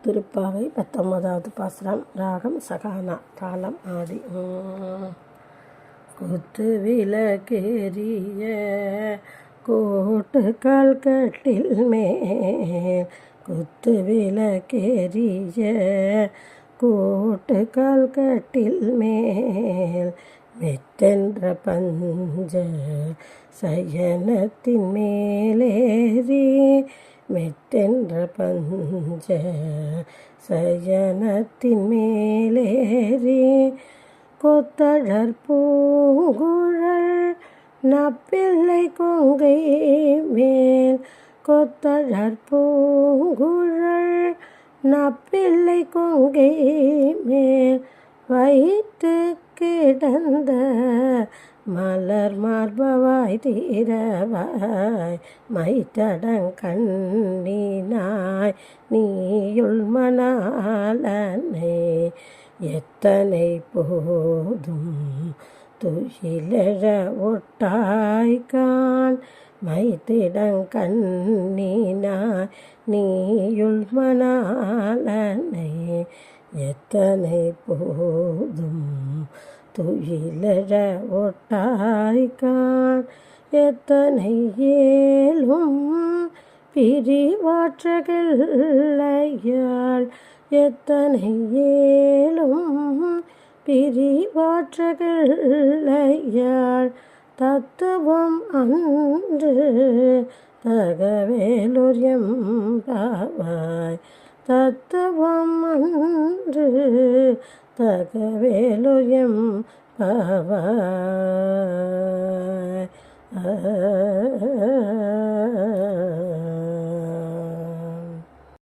திருப்பாவை 19வது பாசுரம். ராகம் சகானா, தாளம் ஆதி. குத்து விளக்கேறிய கோட்டு கட்டில் மேல், குத்து விளக்கேறிய கோட்டு கட்டில் மேல், மெத்தென்ற பஞ்ச சயனத்தின் மேலேறி, மெத்தென்ற பஞ்ச சயனத்தின் மேலேறி, கொத்தழற் பூங்குழல் நப்பிள்ளை கொங்கை மேல், கொத்தழற் பூங்குழல் நப்பிள்ளை கொங்கை மேல், வைத்து கிடந்த மலர் மார்பவாய் தீரவாய் மைத்தடங்கண்ணினாய் நீயுள் மணாளனை, எத்தனை போதும் துயிலெழ ஒட்டாய்கான் மைத்திடங்கண்ணினாய் நீயுள் மணாளனை, எத்தனை போதும் துயிலெழ ஒட்டாய்கான், எத்தனை ஏலும் பிரிவாற்றகில்லையாள், எத்தனை ஏலும் பிரிவாற்றகில்லையாள், தத்துவம் அன்று தகவேலூர் எம்பாவாய், தத்துவம் அன்று தகவேலூர் எம்பாவாய்.